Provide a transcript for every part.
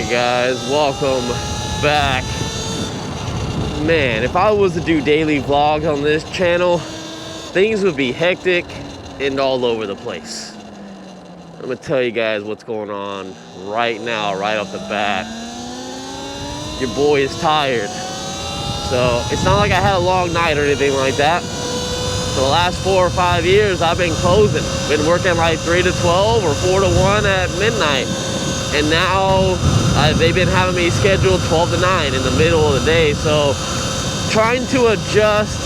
Alright guys, welcome back. Man, if I was to do daily vlogs on this channel, things would be hectic and all over the place. I'm gonna tell you guys what's going on right now, right off the bat. Your boy is tired. So it's not like I had a long night or anything like that. For the last 4 or 5 years, I've been closing. Been working like 3 to 12 or 4 to 1 at midnight. And now they've been having me scheduled 12 to 9 in the middle of the day. So trying to adjust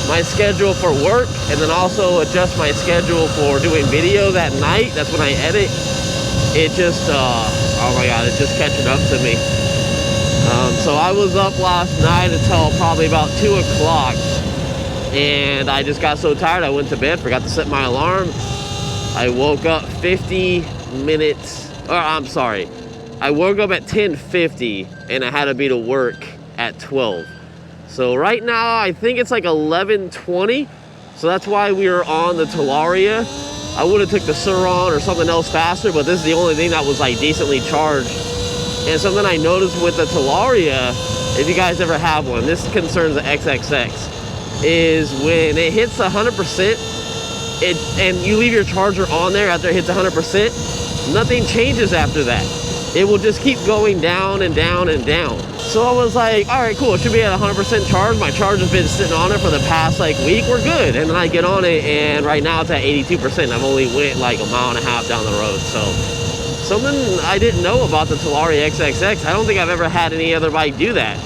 my schedule for work and then also adjust my schedule for doing videos at night. That's when I edit. It just, oh my God, it's just catching up to me. So I was up last night until probably about 2 o'clock. And I just got so tired, I went to bed, forgot to set my alarm. I woke up 50 minutes. I'm sorry, I woke up at 10:50 and I had to be to work at 12. So right now, I think it's like 11:20. So that's why we were on the Talaria. I would have took the Suron or something else faster, but this is the only thing that was like decently charged. And something I noticed with the Talaria, if you guys ever have one, this concerns the XXX, is when it hits 100%, and you leave your charger on there after it hits 100%, nothing changes after that. It will just keep going down and down and down. So I was like, all right, cool, it should be at 100% charge. My charger's been sitting on it for the past like week, we're good. And then I get on it and right now it's at 82%. I've only went like a mile and a half down the road. So something I didn't know about the Talaria XXX, I don't think I've ever had any other bike do that.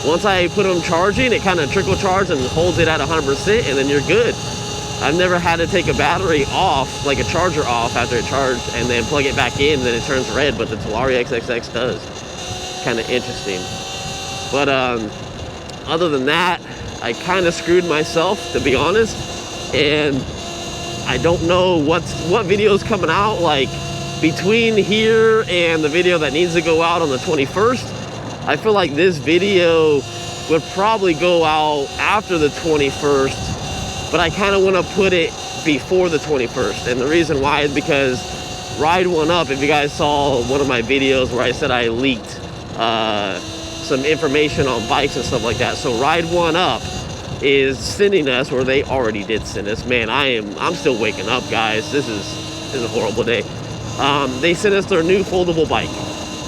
Once I put them charging, it kind of trickle charges and holds it at 100% and then you're good. I've never had to take a battery off, like a charger off after it charged and then plug it back in, then it turns red, but the Talaria XXX does. Kind of interesting. But other than that, I kind of screwed myself, to be honest. And I don't know what video's coming out, like between here and the video that needs to go out on the 21st. I feel like this video would probably go out after the 21st. But I kind of want to put it before the 21st. And the reason why is because Ride One Up, if you guys saw one of my videos where I said I leaked some information on bikes and stuff like that. So Ride One Up is sending us, or they already did send us. Man, I'm still waking up, guys. This is a horrible day. They sent us their new foldable bike.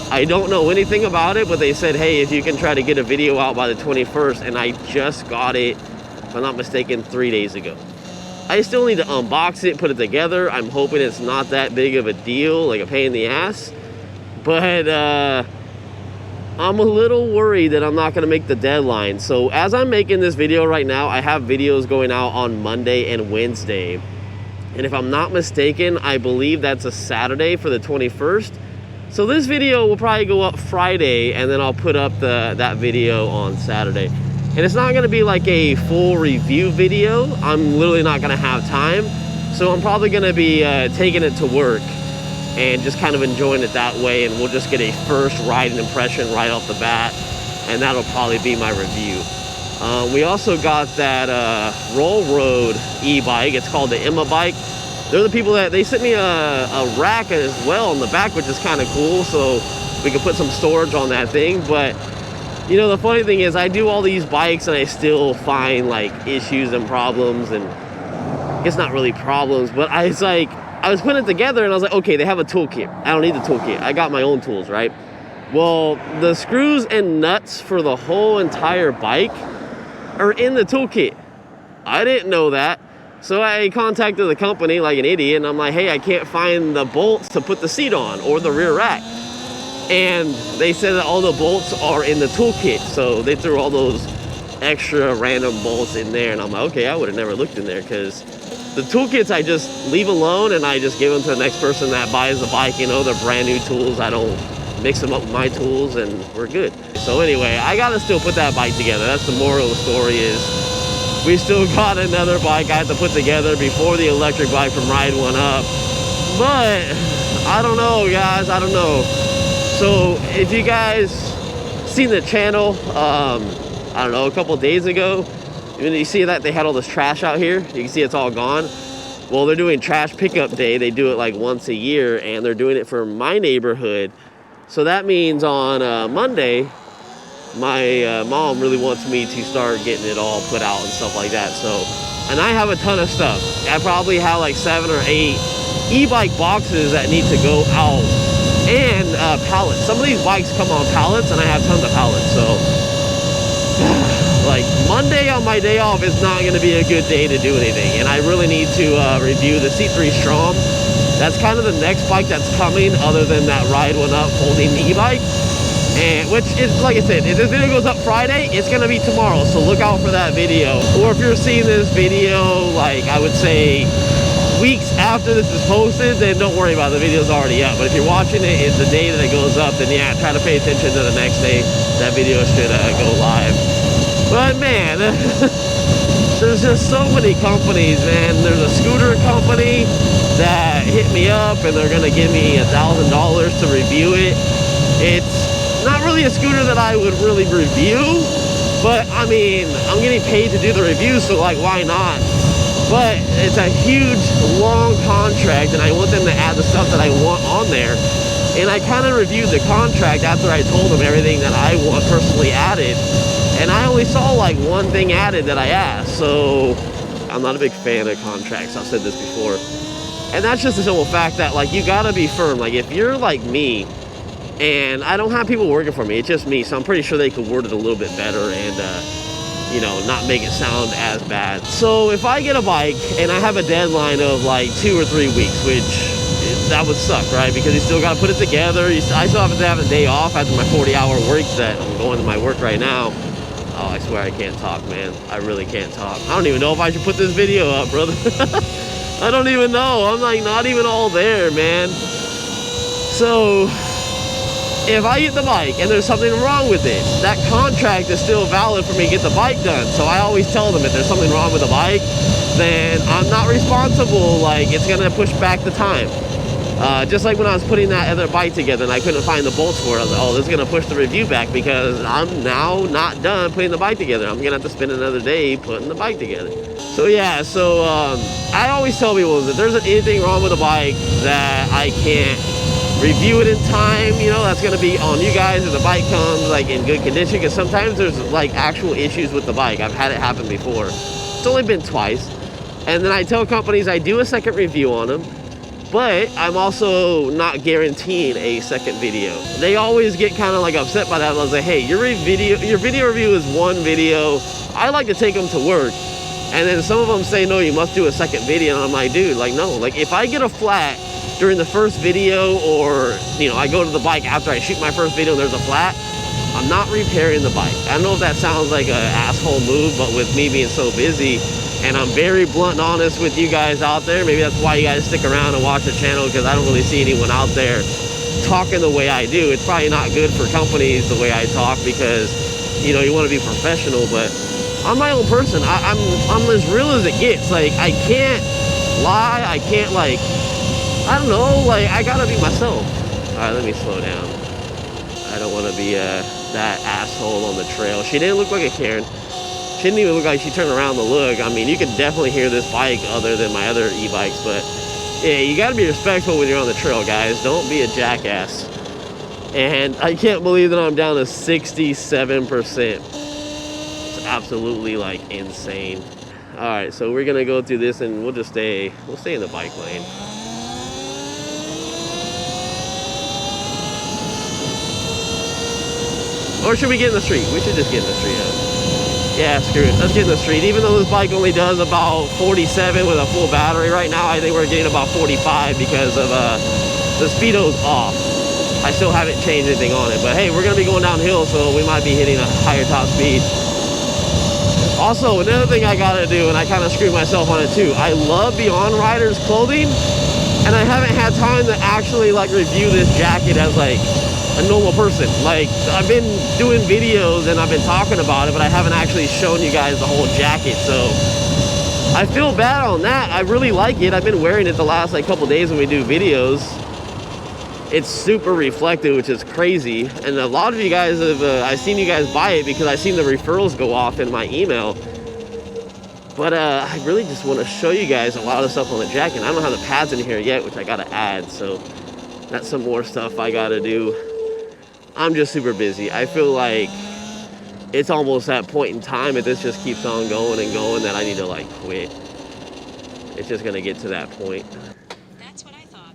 I don't know anything about it, but they said, hey, if you can try to get a video out by the 21st, and I just got it, if I'm not mistaken, 3 days ago. I still need to unbox it, put it together. I'm hoping it's not that big of a deal, like a pain in the ass. But I'm a little worried that I'm not gonna make the deadline. So as I'm making this video right now, I have videos going out on Monday and Wednesday. And if I'm not mistaken, I believe that's a Saturday for the 21st. So this video will probably go up Friday, and then I'll put up that video on Saturday. And it's not gonna be like a full review video. I'm literally not gonna have time. So I'm probably gonna be taking it to work and just kind of enjoying it that way. And we'll just get a first riding impression right off the bat. And that'll probably be my review. We also got that Roll Road e-bike. It's called the Emma bike. They're the people that, they sent me a rack as well in the back, which is kind of cool. So we can put some storage on that thing. But you know, the funny thing is I do all these bikes and I still find like issues and problems, and it's not really problems, but I was putting it together and I was like, okay, they have a toolkit. I don't need the toolkit. I got my own tools, right? Well, the screws and nuts for the whole entire bike are in the toolkit. I didn't know that. So I contacted the company like an idiot and I'm like, hey, I can't find the bolts to put the seat on or the rear rack. And they said that all the bolts are in the toolkit. So they threw all those extra random bolts in there. And I'm like, okay, I would have never looked in there, because the toolkits I just leave alone and I just give them to the next person that buys the bike. You know, they're brand new tools. I don't mix them up with my tools and we're good. So anyway, I gotta still put that bike together. That's the moral of the story, is we still got another bike I have to put together before the electric bike from Ride One Up. But I don't know, guys, I don't know. So if you guys seen the channel, I don't know, a couple of days ago, you see that they had all this trash out here? You can see it's all gone. Well, they're doing trash pickup day. They do it like once a year, and they're doing it for my neighborhood So that means on Monday, my mom really wants me to start getting it all put out and stuff like that. So, and I have a ton of stuff. I probably have like 7 or 8 e-bike boxes that need to go out, and pallets. Some of these bikes come on pallets, and I have tons of pallets. So, like Monday on my day off is not going to be a good day to do anything, and I really need to review the C3 Strom. That's kind of the next bike that's coming, other than that ride one up folding e-bike. And which is, like I said, if this video goes up Friday, it's gonna be tomorrow, so look out for that video. Or if you're seeing this video, like I would say weeks after this is posted, then don't worry about it, the video's already up. But if you're watching it, it's the day that it goes up, then yeah, try to pay attention to the next day. That video should go live. But man, there's just so many companies, man. There's a scooter company that hit me up, and they're gonna give me $1,000 to review it. It's not really a scooter that I would really review, but I mean, I'm getting paid to do the review, so like, why not? But it's a huge, long contract, and I want them to add the stuff that I want on there. And I kind of reviewed the contract after I told them everything that I want personally added, and I only saw like one thing added that I asked. So I'm not a big fan of contracts. I've said this before, and that's just the simple fact that like you gotta be firm. Like if you're like me, and I don't have people working for me, it's just me, so I'm pretty sure they could word it a little bit better and you know, not make it sound as bad. So if I get a bike and I have a deadline of like 2 or 3 weeks, which that would suck, right? Because you still got to put it together. I still have to have a day off after my 40-hour work that I'm going to my work right now. Oh, I swear I can't talk, man. I really can't talk. I don't even know if I should put this video up, brother. I don't even know. I'm like not even all there, man. So if I get the bike and there's something wrong with it, that contract is still valid for me to get the bike done. So I always tell them if there's something wrong with the bike, then I'm not responsible. Like, it's gonna push back the time. Just like when I was putting that other bike together and I couldn't find the bolts for it, I was like, oh, this is gonna push the review back because I'm now not done putting the bike together. I'm gonna have to spend another day putting the bike together. So yeah, so I always tell people that there's anything wrong with the bike that I can't review it in time, you know, that's gonna be on you guys if the bike comes like in good condition, because sometimes there's like actual issues with the bike. I've had it happen before. It's only been twice. And then I tell companies I do a second review on them, but I'm also not guaranteeing a second video. They always get kind of like upset by that. I was like, hey, your video review is one video. I like to take them to work. And then some of them say, no, you must do a second video. And I'm like, dude, like, no, like if I get a flat during the first video, or, you know, I go to the bike after I shoot my first video and there's a flat, I'm not repairing the bike. I don't know if that sounds like an asshole move, but with me being so busy, and I'm very blunt and honest with you guys out there, maybe that's why you guys stick around and watch the channel, because I don't really see anyone out there talking the way I do. It's probably not good for companies the way I talk, because, you know, you want to be professional, but I'm my own person. I'm as real as it gets. Like, I can't lie. I can't, like, I don't know, like, I gotta be myself. All right, let me slow down. I don't want to be that asshole on the trail. She didn't look like a Karen. She didn't even look like she turned around to look. I mean, you could definitely hear this bike other than my other e-bikes, but yeah, you gotta be respectful when you're on the trail, guys. Don't be a jackass. And I can't believe that I'm down to 67%. It's absolutely, like, insane. All right, so we're gonna go through this and we'll stay in the bike lane. Or should we get in the street? We should just get in the street. Yeah, screw it. Let's get in the street. Even though this bike only does about 47 with a full battery right now, I think we're getting about 45 because of the speedo's off. I still haven't changed anything on it. But hey, we're going to be going downhill, so we might be hitting a higher top speed. Also, another thing I got to do, and I kind of screwed myself on it too, I love Beyond Rider's clothing, and I haven't had time to actually like review this jacket as like a normal person. Like, I've been doing videos and I've been talking about it, but I haven't actually shown you guys the whole jacket, so I feel bad on that. I really like it. I've been wearing it the last like couple days when we do videos. It's super reflective, which is crazy, and a lot of you guys have I've seen you guys buy it because I've seen the referrals go off in my email. But I really just want to show you guys a lot of the stuff on the jacket. I don't have the pads in here yet, which I gotta add, so that's some more stuff I gotta do. I'm just super busy. I feel like it's almost that point in time, if this just keeps on going and going, that I need to like quit. It's just gonna get to that point. That's what I thought.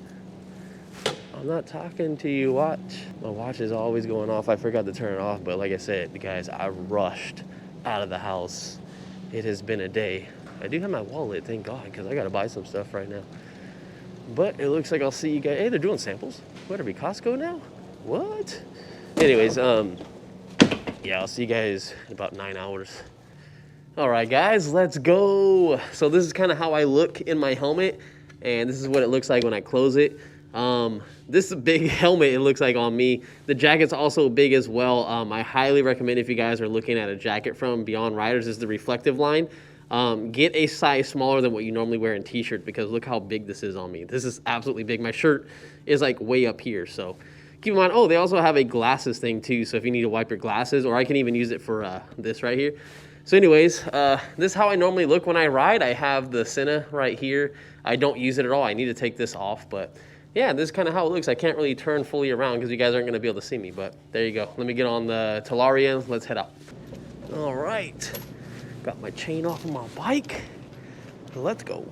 I'm not talking to you, watch. My watch is always going off. I forgot to turn it off, but like I said, guys, I rushed out of the house. It has been a day. I do have my wallet, thank God, because I gotta buy some stuff right now. But it looks like I'll see you guys. Hey, they're doing samples. What are we, Costco now? What? Anyways, yeah, I'll see you guys in about 9 hours. All right, guys, let's go. So this is kind of how I look in my helmet, and this is what it looks like when I close it. This is a big helmet, it looks like, on me. The jacket's also big as well. I highly recommend, if you guys are looking at a jacket from Beyond Riders, this is the reflective line. Get a size smaller than what you normally wear in t-shirts, because look how big this is on me. This is absolutely big. My shirt is like way up here, so keep in mind. Oh, they also have a glasses thing too, so if you need to wipe your glasses, or I can even use it for this right here. So anyways, this is how I normally look when I ride. I have the Senna right here. I don't use it at all. I need to take this off, but yeah, this is kind of how it looks. I can't really turn fully around because you guys aren't going to be able to see me, but there you go. Let me get on the Talaria. Let's head out. All right. Got my chain off of my bike. Let's go.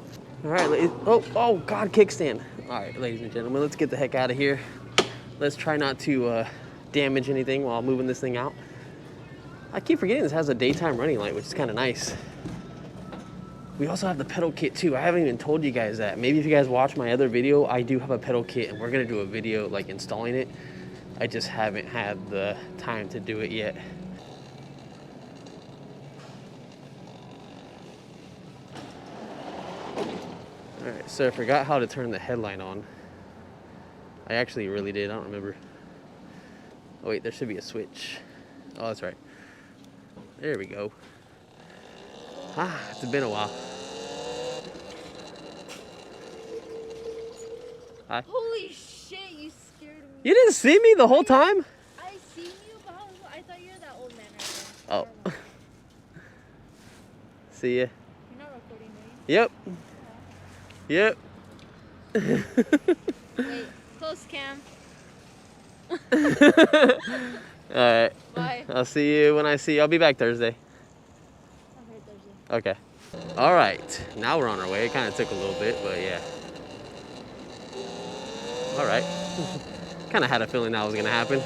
All right. Oh, God, kickstand. All right, ladies and gentlemen, let's get the heck out of here. Let's try not to damage anything while moving this thing out. I keep forgetting this has a daytime running light, which is kind of nice. We also have the pedal kit too. I haven't even told you guys that. Maybe if you guys watch my other video, I do have a pedal kit, and we're gonna do a video like installing it. I just haven't had the time to do it yet. All right, so I forgot how to turn the headlight on. I actually really did, I don't remember. Oh wait, there should be a switch. Oh, that's right. There we go. Ah, it's been a while. Hi. Holy shit, you scared me. You didn't see me the whole time? I seen you, but I thought you were that old man right there. Oh. See ya. You're not recording, are you? Yep. Wait, close cam. Alright. Bye. I'll see you when I see you. I'll be back Thursday. Okay, Thursday. Okay. Alright. Now we're on our way. It kind of took a little bit, but yeah. Alright. Kind of had a feeling that was going to happen.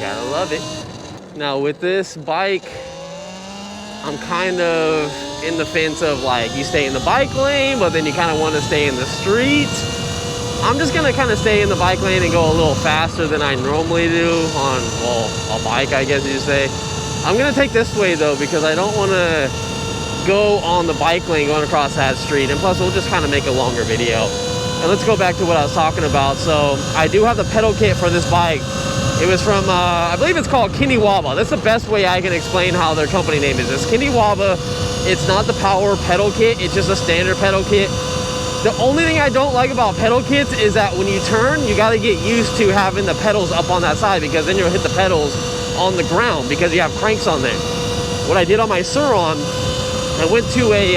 Gotta love it. Now with this bike, I'm kind of in the fence of like, you stay in the bike lane, but then you kind of want to stay in the street. I'm just gonna kind of stay in the bike lane and go a little faster than I normally do on, well, a bike, I guess you'd say. I'm gonna take this way though, because I don't wanna go on the bike lane going across that street. And plus we'll just kind of make a longer video. And let's go back to what I was talking about. So I do have the pedal kit for this bike. It was from, I believe it's called Kiniwaba. That's the best way I can explain how their company name is. It's Kiniwaba. It's not the power pedal kit. It's just a standard pedal kit. The only thing I don't like about pedal kits is that when you turn, you got to get used to having the pedals up on that side, because then you'll hit the pedals on the ground because you have cranks on there. What I did on my Suron, I went to a,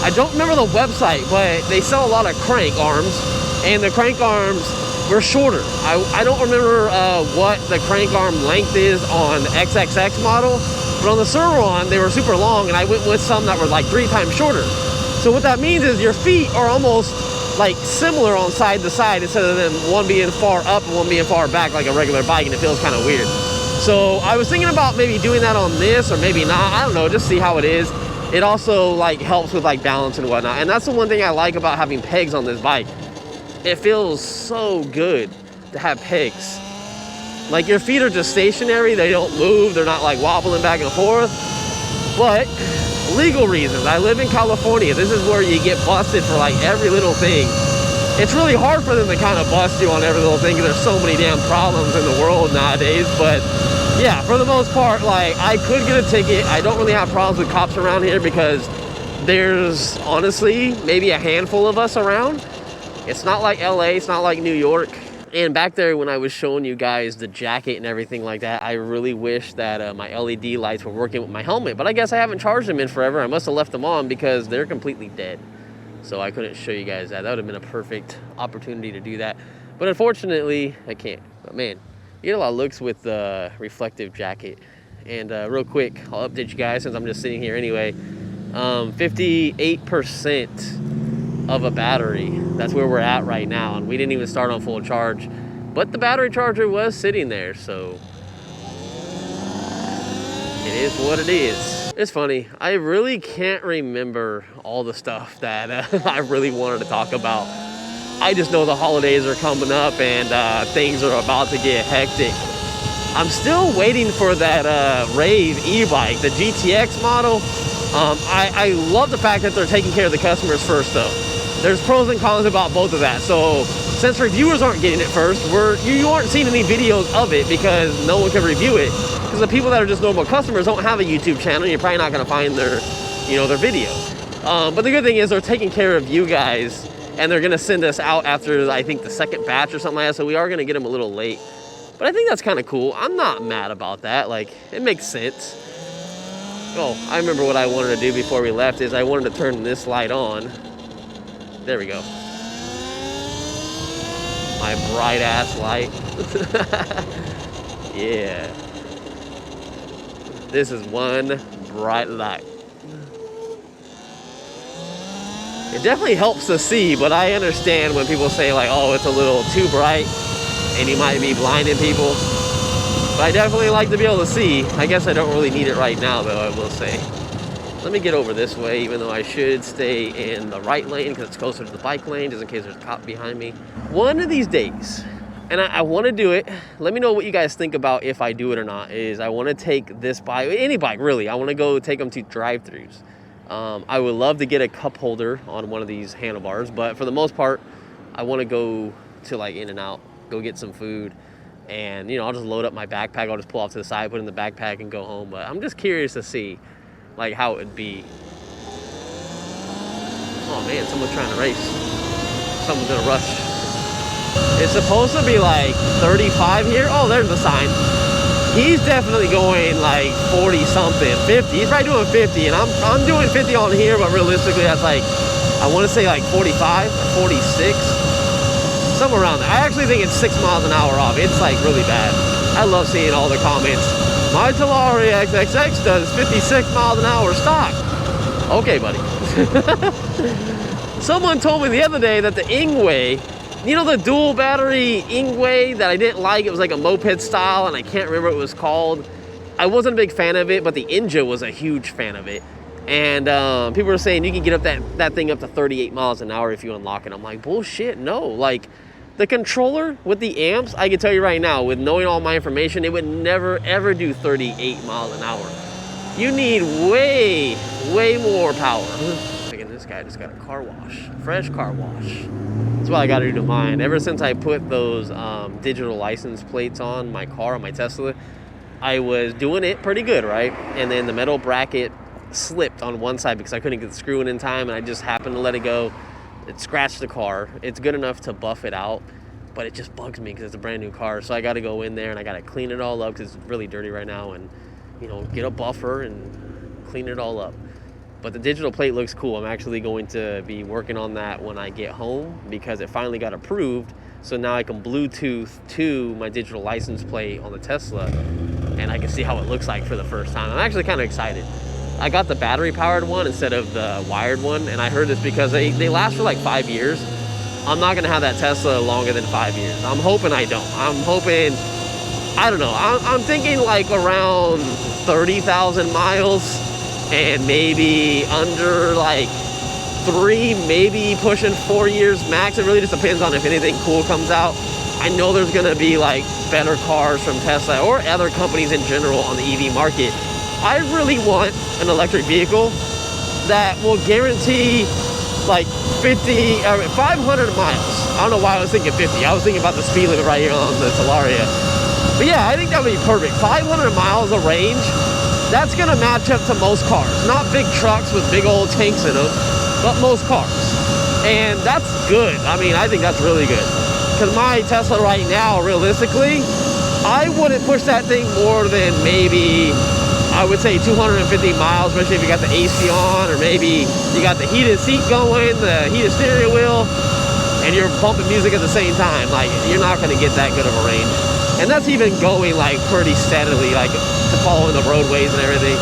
I don't remember the website, but they sell a lot of crank arms, and the crank arms were shorter. I don't remember what the crank arm length is on the XXX model, but on the Suron, they were super long, and I went with some that were like 3 times shorter. So what that means is your feet are almost like similar on side to side, instead of them one being far up and one being far back like a regular bike, and it feels kind of weird. So I was thinking about maybe doing that on this, or maybe not. I don't know, just see how it is. It also like helps with like balance and whatnot. And that's the one thing I like about having pegs on this bike. It feels so good to have pegs. Like your feet are just stationary, they don't move, they're not like wobbling back and forth. But legal reasons, I live in California. This is where you get busted for like every little thing. It's really hard for them to kind of bust you on every little thing, because there's so many damn problems in the world nowadays. But yeah, for the most part, like I could get a ticket. I don't really have problems with cops around here, because there's honestly maybe a handful of us around. It's not like LA, it's not like New York. And back there when I was showing you guys the jacket and everything like that, I really wish that my LED lights were working with my helmet. But I guess I haven't charged them in forever. I must have left them on because they're completely dead. So I couldn't show you guys that. That would have been a perfect opportunity to do that. But unfortunately, I can't. But man, you get a lot of looks with the reflective jacket. And real quick, I'll update you guys since I'm just sitting here anyway. 58% of a battery. That's where we're at right now. And we didn't even start on full charge. But the battery charger was sitting there, so it is what it is. It's funny, I really can't remember all the stuff that I really wanted to talk about. I just know the holidays are coming up and things are about to get hectic. I'm still waiting for that Rave e-bike, the GTX model. I love the fact that they're taking care of the customers first though. There's pros and cons about both of that. So since reviewers aren't getting it first, you aren't seeing any videos of it because no one can review it. Because the people that are just normal customers don't have a YouTube channel. You're probably not going to find their video. But the good thing is they're taking care of you guys, and they're going to send us out after I think the second batch or something like that. So we are going to get them a little late. But I think that's kind of cool. I'm not mad about that. Like, it makes sense. Oh, I remember what I wanted to do before we left is I wanted to turn this light on. There we go. My bright ass light. Yeah. This is one bright light. It definitely helps to see, but I understand when people say like, oh, it's a little too bright and you might be blinding people. But I definitely like to be able to see. I guess I don't really need it right now though, I will say. Let me get over this way, even though I should stay in the right lane because it's closer to the bike lane, just in case there's a cop behind me. One of these days, and I want to do it, let me know what you guys think about if I do it or not, is I want to take this bike, any bike really, I want to go take them to drive-thrus. I would love to get a cup holder on one of these handlebars, but for the most part, I want to go to like In-N-Out, go get some food, and I'll just load up my backpack, I'll just pull off to the side, put it in the backpack and go home. But I'm just curious to see like how it would be. Oh man, someone's trying to race. Someone's in a rush. It's supposed to be like 35 here. Oh, there's the sign. He's definitely going like 40 something, 50. He's probably doing 50, and I'm doing 50 on here, but realistically that's like, I want to say like 45 or 46, somewhere around there. I actually think it's 6 miles an hour off. It's like really bad. I love seeing all the comments. My Talaria XXX does 56 miles an hour stock. Okay, buddy. Someone told me the other day that the Ingway, the dual battery Ingway that I didn't like, it was like a moped style and I can't remember what it was called. I wasn't a big fan of it, but the Inja was a huge fan of it. And people were saying you can get up that thing up to 38 miles an hour if you unlock it. I'm like, bullshit, no. Like, the controller with the amps, I can tell you right now, with knowing all my information, it would never ever do 38 miles an hour. You need way more power. Again, this guy just got a car wash, fresh car wash. That's what I got to do to mine. Ever since I put those digital license plates on my car, on my Tesla, I was doing it pretty good, right? And then the metal bracket slipped on one side because I couldn't get the screw in time, and I just happened to let it go. It scratched the car. It's good enough to buff it out, but it just bugs me because it's a brand new car. So I got to go in there and I got to clean it all up because it's really dirty right now, and get a buffer and clean it all up. But the digital plate looks cool. I'm actually going to be working on that when I get home because it finally got approved. So now I can Bluetooth to my digital license plate on the Tesla, and I can see how it looks like for the first time. I'm actually kind of excited. I got the battery powered one instead of the wired one, and I heard this because they last for like 5 years. I'm not gonna have that Tesla longer than 5 years. I'm hoping I don't. I'm hoping, I don't know, I'm thinking like around 30,000 miles and maybe under like 3, maybe pushing 4 years max. It really just depends on if anything cool comes out. I know there's gonna be like better cars from Tesla or other companies in general on the EV market. I really want an electric vehicle that will guarantee like 500 miles. I don't know why I was thinking 50. I was thinking about the speed limit right here on the Talaria. But yeah, I think that would be perfect. 500 miles of range, that's gonna match up to most cars. Not big trucks with big old tanks in them, but most cars. And that's good. I mean, I think that's really good. Because my Tesla right now, realistically, I wouldn't push that thing more than maybe, I would say 250 miles, especially if you got the AC on, or maybe you got the heated seat going, the heated steering wheel, and you're bumping music at the same time. Like, you're not gonna get that good of a range. And that's even going like pretty steadily, like to following the roadways and everything.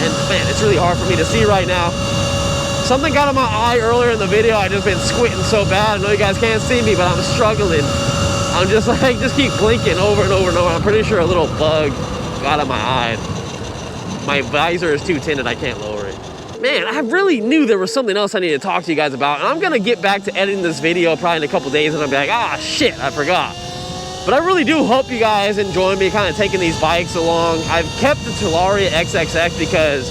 And man, it's really hard for me to see right now. Something got in my eye earlier in the video. I just been squinting so bad. I know you guys can't see me, but I'm struggling. I'm just like, just keep blinking over and over and over. I'm pretty sure a little bug got in my eye. My visor is too tinted, I can't lower it. Man, I really knew there was something else I needed to talk to you guys about. And I'm gonna get back to editing this video probably in a couple days and I'll be like, ah, shit, I forgot. But I really do hope you guys enjoy me kind of taking these bikes along. I've kept the Terraria XXX because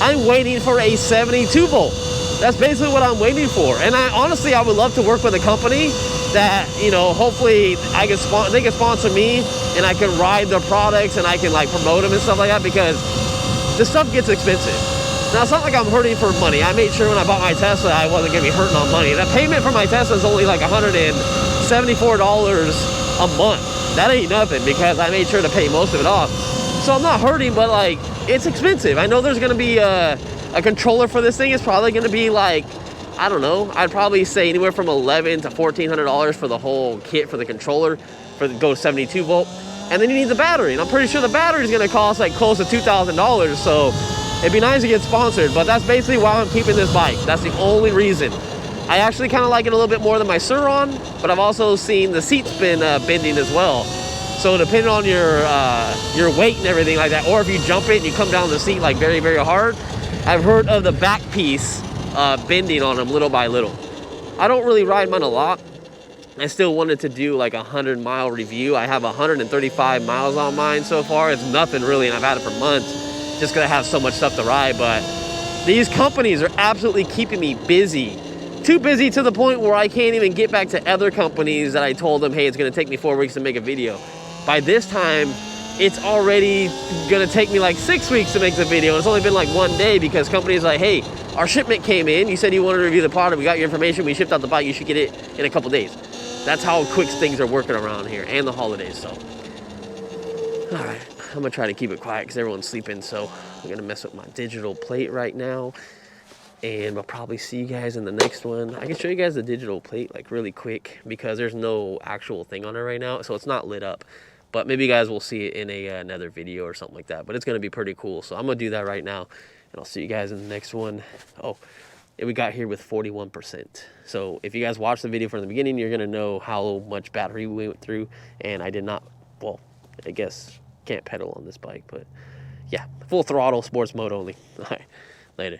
I'm waiting for a 72 volt. That's basically what I'm waiting for. And honestly, I would love to work with a company that, you know, hopefully they can sponsor me and I can ride their products and I can like promote them and stuff like that, because this stuff gets expensive. Now, it's not like I'm hurting for money. I made sure when I bought my Tesla, I wasn't gonna be hurting on money. The payment for my Tesla is only like $174 a month. That ain't nothing because I made sure to pay most of it off. So I'm not hurting, but like, it's expensive. I know there's gonna be a controller for this thing. It's probably gonna be like, I don't know, I'd probably say anywhere from $1,100 to $1,400 for the whole kit for the controller, for the go 72 volt. And then you need the battery. And I'm pretty sure the battery is gonna cost like close to $2,000. So it'd be nice to get sponsored, but that's basically why I'm keeping this bike. That's the only reason. I actually kind of like it a little bit more than my Sur-Ron, but I've also seen the seat's been bending as well. So depending on your weight and everything like that, or if you jump it and you come down the seat like very, very hard, I've heard of the back piece bending on them little by little. I don't really ride mine a lot. I still wanted to do like a 100-mile review. I have 135 miles on mine so far. It's nothing really, and I've had it for months just because I have so much stuff to ride. But these companies are absolutely keeping me busy. Too busy to the point where I can't even get back to other companies that I told them, hey, it's gonna take me 4 weeks to make a video. By this time, it's already gonna take me like 6 weeks to make the video. It's only been like 1 day because companies are like, hey, our shipment came in. You said you wanted to review the product. We got your information. We shipped out the bike. You should get it in a couple days. That's how quick things are working around here, and the holidays, so. All right, I'm gonna try to keep it quiet because everyone's sleeping, so I'm gonna mess with my digital plate right now. And I'll probably see you guys in the next one. I can show you guys the digital plate like really quick because there's no actual thing on it right now, so it's not lit up. But maybe you guys will see it in another video or something like that. But it's gonna be pretty cool, so I'm gonna do that right now, and I'll see you guys in the next one. Oh, and we got here with 41%. So if you guys watch the video from the beginning, you're gonna know how much battery we went through. And I did not, well, I guess can't pedal on this bike, but yeah, full throttle sports mode only. All right, later.